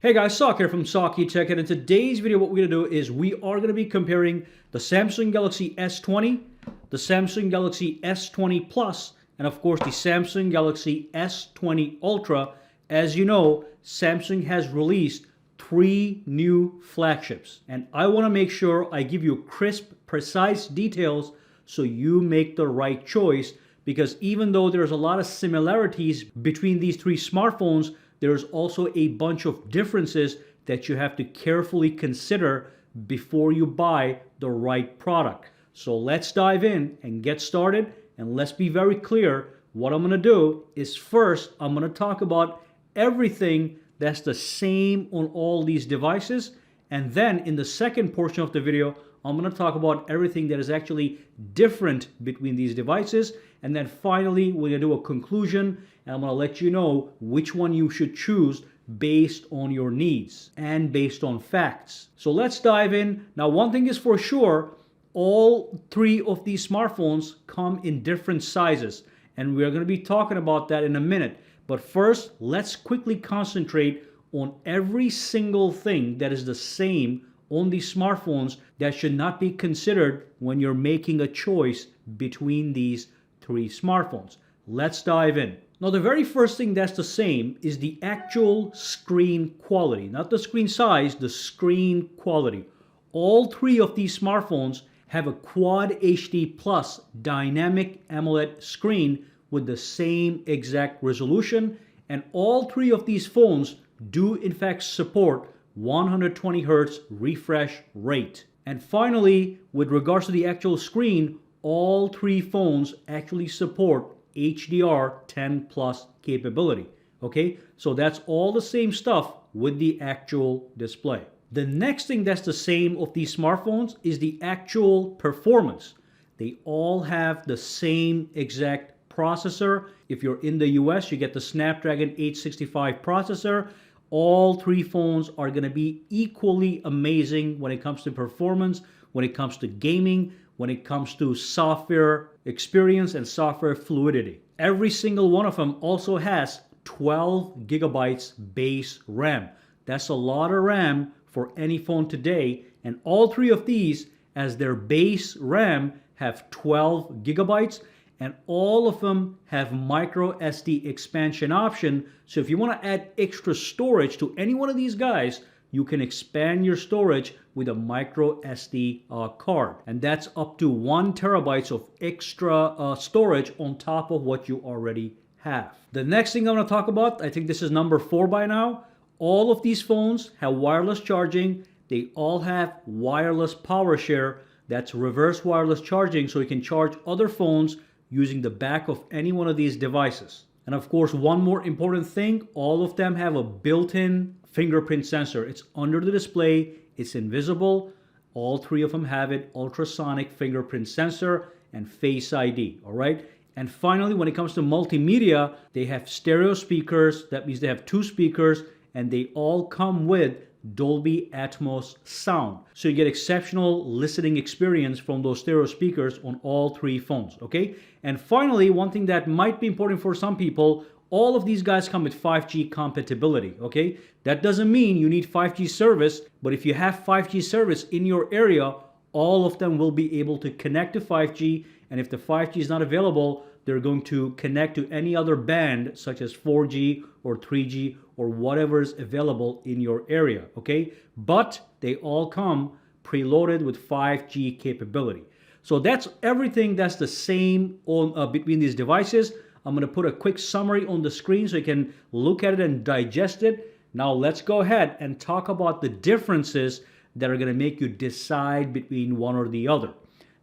Hey guys, Sock here from Socky Tech, and in today's video what we're going to do is we are going to be comparing the Samsung Galaxy S20, the Samsung Galaxy S20 Plus, and of course the Samsung Galaxy S20 Ultra. As you know, Samsung has released 3 new flagships, and I want to make sure I give you crisp, precise details so you make the right choice, because even though there's a lot of similarities between these 3 smartphones, there's also a bunch of differences that you have to carefully consider before you buy the right product. So let's dive in and get started, and let's be very clear. What I'm going to do is first I'm going to talk about everything that's the same on all these devices, and then in the second portion of the video I'm going to talk about everything that is actually different between these devices, and then finally we're going to do a conclusion, and I'm going to let you know which one you should choose based on your needs and based on facts. So let's dive in. Now, one thing is for sure, all 3 of these smartphones come in different sizes, and we're going to be talking about that in a minute. But first, let's quickly concentrate on every single thing that is the same on these smartphones that should not be considered when you're making a choice between these 3 smartphones. Let's dive in. Now, the very first thing that's the same is the actual screen quality. Not the screen size, the screen quality. All 3 of these smartphones have a Quad HD Plus dynamic AMOLED screen with the same exact resolution, and all 3 of these phones do in fact support 120 Hz refresh rate. And finally, with regards to the actual screen, all 3 phones actually support HDR10 plus capability. Okay, so that's all the same stuff with the actual display. The next thing that's the same of these smartphones is the actual performance. They all have the same exact processor. If you're in the US, you get the Snapdragon 865 processor. All 3 phones are going to be equally amazing when it comes to performance, when it comes to gaming, when it comes to software experience and software fluidity. Every single one of them also has 12 gigabytes base RAM. That's a lot of RAM for any phone today, and all 3 of these as their base RAM have 12 gigabytes, and all of them have micro SD expansion option. So if you want to add extra storage to any one of these guys, you can expand your storage with a micro SD card, and that's up to 1 terabyte of extra storage on top of what you already have. The next thing I'm going to talk about, I think this is number 4 by now. All of these phones have wireless charging. They all have wireless power share. That's reverse wireless charging, so you can charge other phones using the back of any one of these devices. And of course, one more important thing, all of them have a built-in fingerprint sensor. It's under the display, it's invisible. All 3 of them have it, ultrasonic fingerprint sensor and Face ID, all right? And finally, when it comes to multimedia, they have stereo speakers. That means they have 2 speakers, and they all come with Dolby Atmos sound. So you get exceptional listening experience from those stereo speakers on all 3 phones, okay? And finally, one thing that might be important for some people, all of these guys come with 5G compatibility, okay? That doesn't mean you need 5G service, but if you have 5G service in your area, all of them will be able to connect to 5G, and if the 5G is not available, they're going to connect to any other band such as 4G or 3G or whatever is available in your area, okay? But they all come preloaded with 5G capability. So that's everything that's the same on between these devices. I'm going to put a quick summary on the screen so you can look at it and digest it. Now let's go ahead and talk about the differences that are going to make you decide between one or the other.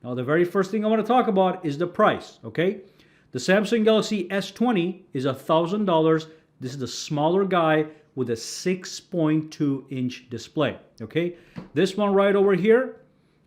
Now, the very first thing I want to talk about is the price, okay? The Samsung Galaxy S20 is $1,000. This is the smaller guy with a 6.2-inch display, okay? This one right over here,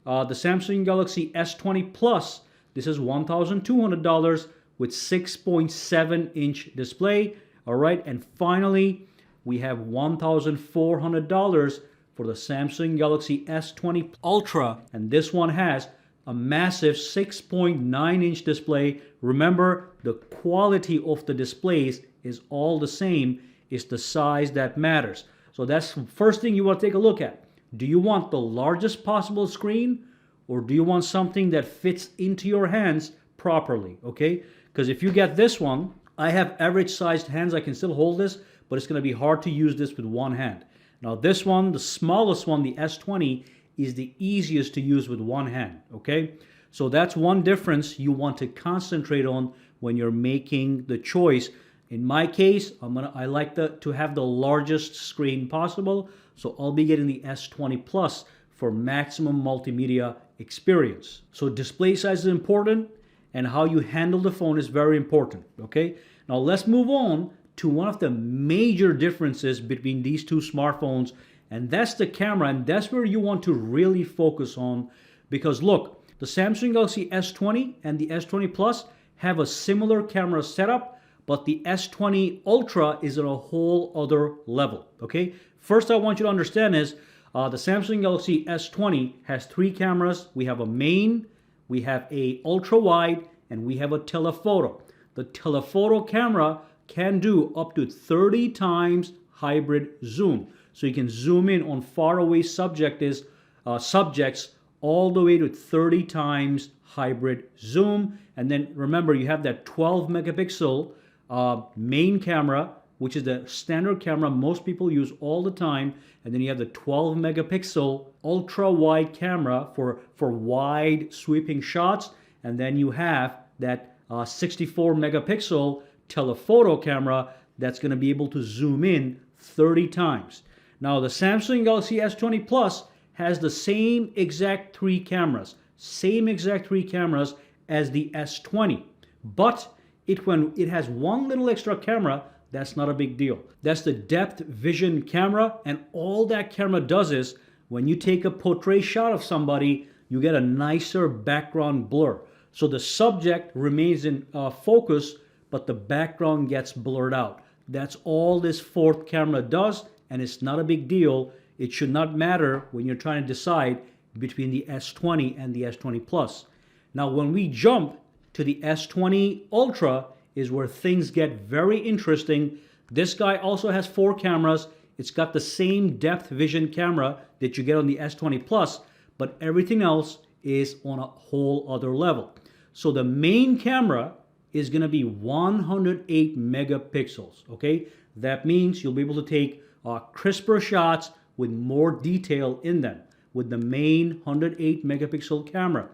the Samsung Galaxy S20 Plus, this is $1,200 with 6.7-inch display, all right? And finally, we have $1,400 for the Samsung Galaxy S20 Ultra, and this one has a massive 6.9-inch display. Remember, the quality of the displays is all the same. It's the size that matters. So that's the first thing you want to take a look at. Do you want the largest possible screen, or do you want something that fits into your hands properly, okay? Because if you get this one, I have average sized hands. I can still hold this, but it's going to be hard to use this with one hand. Now this one, the smallest one, the S20, is the easiest to use with one hand, okay? So that's one difference you want to concentrate on when you're making the choice. In my case, I like to have the largest screen possible, so I'll be getting the S20 Plus for maximum multimedia experience. So display size is important, and how you handle the phone is very important, okay? Now let's move on to one of the major differences between these two smartphones, and that's the camera, and that's where you want to really focus on, because look, the Samsung Galaxy S20 and the S20 Plus have a similar camera setup, but the S20 Ultra is at a whole other level, okay? First I want you to understand is the Samsung Galaxy S20 has 3 cameras. We have a main, we have a ultra wide, and we have a telephoto. The telephoto camera can do up to 30 times hybrid zoom. So you can zoom in on far away subjects all the way to 30 times hybrid zoom. And then remember, you have that 12 megapixel main camera, which is the standard camera most people use all the time. And then you have the 12 megapixel ultra wide camera for wide sweeping shots. And then you have that 64 megapixel telephoto camera that's going to be able to zoom in 30 times. Now the Samsung Galaxy S20 Plus has the same exact 3 cameras as the S20, but it has one little extra camera. That's not a big deal. That's the depth vision camera, and all that camera does is when you take a portrait shot of somebody, you get a nicer background blur. So the subject remains in focus, but the background gets blurred out. That's all this 4th camera does, and it's not a big deal. It should not matter when you're trying to decide between the S20 and the S20 Plus. Now, when we jump to the S20 Ultra is where things get very interesting. This guy also has 4 cameras. It's got the same depth vision camera that you get on the S20 Plus, but everything else is on a whole other level. So the main camera is going to be 108 megapixels, okay? That means you'll be able to take crisper shots with more detail in them with the main 108 megapixel camera.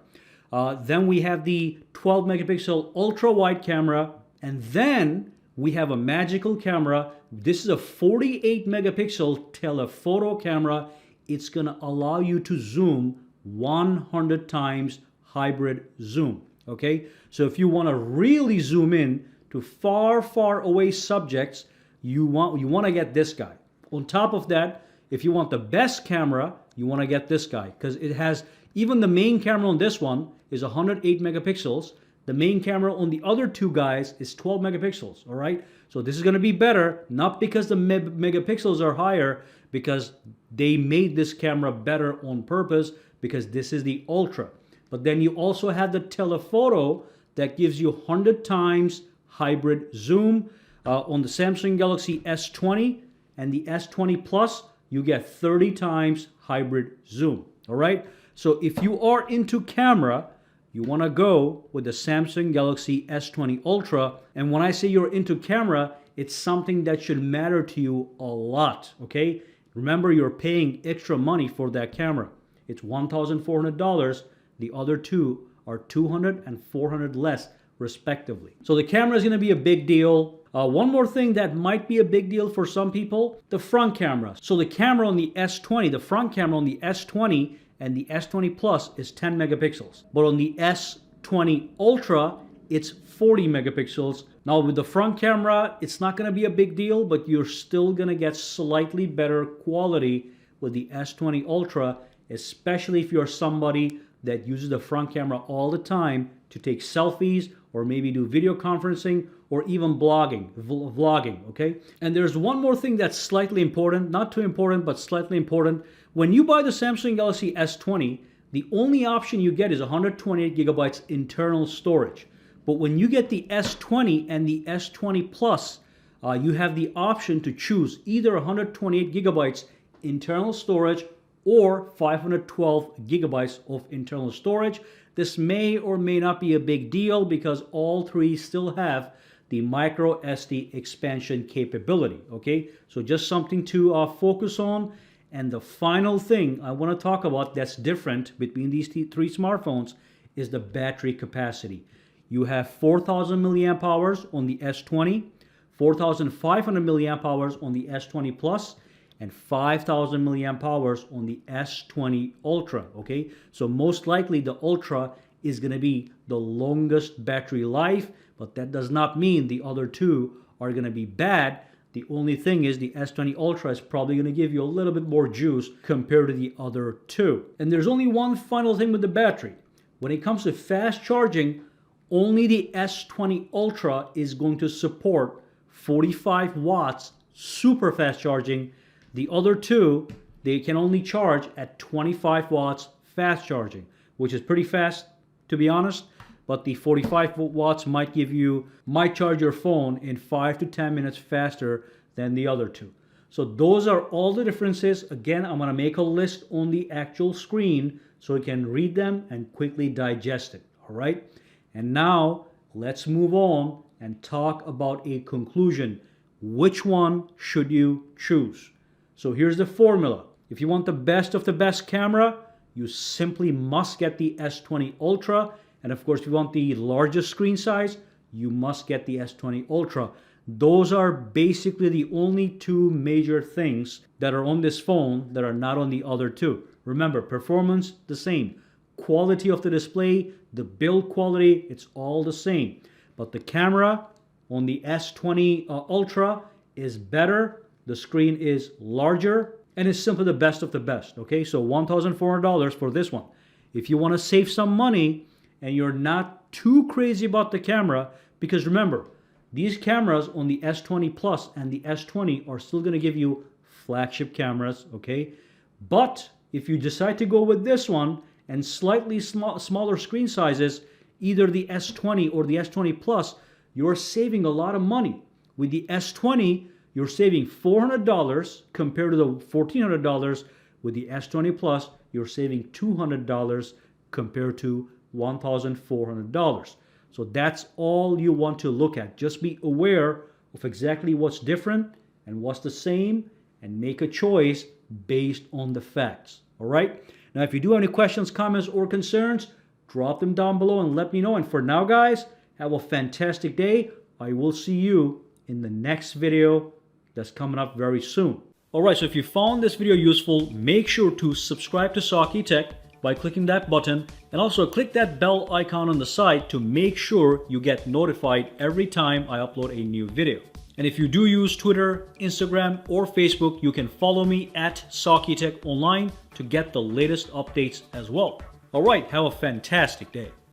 Then we have the 12 megapixel ultra wide camera, and then we have a magical camera. This is a 48 megapixel telephoto camera. It's going to allow you to zoom 100 times hybrid zoom, okay? So if you want to really zoom in to far, far away subjects, you want to get this guy. On top of that, if you want the best camera, you want to get this guy, because it has, even the main camera on this one is 108 megapixels. The main camera on the other 2 guys is 12 megapixels, all right? So this is going to be better, not because the megapixels are higher, because they made this camera better on purpose, because this is the Ultra. But then you also have the telephoto that gives you 100 times hybrid zoom. On the Samsung Galaxy S20 and the S20 Plus, you get 30 times hybrid zoom, all right? So if you are into camera, you want to go with the Samsung Galaxy S20 Ultra. And when I say you're into camera, it's something that should matter to you a lot, okay? Remember, you're paying extra money for that camera. It's $1,400. The other 2 are $200 and $400 less, respectively. So the camera is going to be a big deal. One more thing that might be a big deal for some people, the front camera. So the camera on the S20, the front camera on the S20 and the S20 Plus is 10 megapixels. But on the S20 Ultra, it's 40 megapixels. Now with the front camera, it's not going to be a big deal, but you're still going to get slightly better quality with the S20 Ultra, especially if you're somebody that uses the front camera all the time to take selfies or maybe do video conferencing or even vlogging, okay? And there's one more thing that's slightly important, not too important, but slightly important. When you buy the Samsung Galaxy S20, the only option you get is 128 gigabytes internal storage. But when you get the S20 and the S20 Plus, you have the option to choose either 128 gigabytes internal storage or 512 gigabytes of internal storage. This may or may not be a big deal because all three still have the micro SD expansion capability. Okay, so just something to focus on. And the final thing I want to talk about that's different between these three smartphones is the battery capacity. You have 4,000 milliamp hours on the S20, 4,500 milliamp hours on the S20 Plus, and 5,000 milliamp hours on the S20 Ultra. Okay, so most likely the Ultra is going to be the longest battery life, but that does not mean the other two are going to be bad. The only thing is the S20 Ultra is probably going to give you a little bit more juice compared to the other two. And there's only one final thing with the battery. When it comes to fast charging, only the S20 Ultra is going to support 45 watts super fast charging. The other two, they can only charge at 25 watts fast charging, which is pretty fast to be honest. But the 45 watts might charge your phone in 5 to 10 minutes faster than the other two. So those are all the differences. Again, I'm going to make a list on the actual screen so you can read them and quickly digest it. All right. And now let's move on and talk about a conclusion. Which one should you choose? So here's the formula. If you want the best of the best camera, you simply must get the S20 Ultra. And of course, if you want the largest screen size, you must get the S20 Ultra. Those are basically the only two major things that are on this phone that are not on the other two. Remember, performance, the same. Quality of the display, the build quality, it's all the same. But the camera on the S20 Ultra is better. The screen is larger and it's simply the best of the best. Okay, so $1,400 for this one. If you want to save some money, and you're not too crazy about the camera, because remember, these cameras on the S20 Plus and the S20 are still going to give you flagship cameras, okay? But if you decide to go with this one and slightly smaller screen sizes, either the S20 or the S20 Plus, you're saving a lot of money. With the S20, you're saving $400 compared to the $1,400. With the S20 Plus, you're saving $200 compared to $1,400. So that's all you want to look at. Just be aware of exactly what's different and what's the same and make a choice based on the facts. All right? Now, if you do have any questions, comments, or concerns, drop them down below and let me know. And for now, guys, have a fantastic day. I will see you in the next video that's coming up very soon. All right, so if you found this video useful, make sure to subscribe to Saki Tech by clicking that button, and also click that bell icon on the side to make sure you get notified every time I upload a new video. And if you do use Twitter, Instagram, or Facebook, you can follow me at Saki Tech Online to get the latest updates as well. All right, have a fantastic day.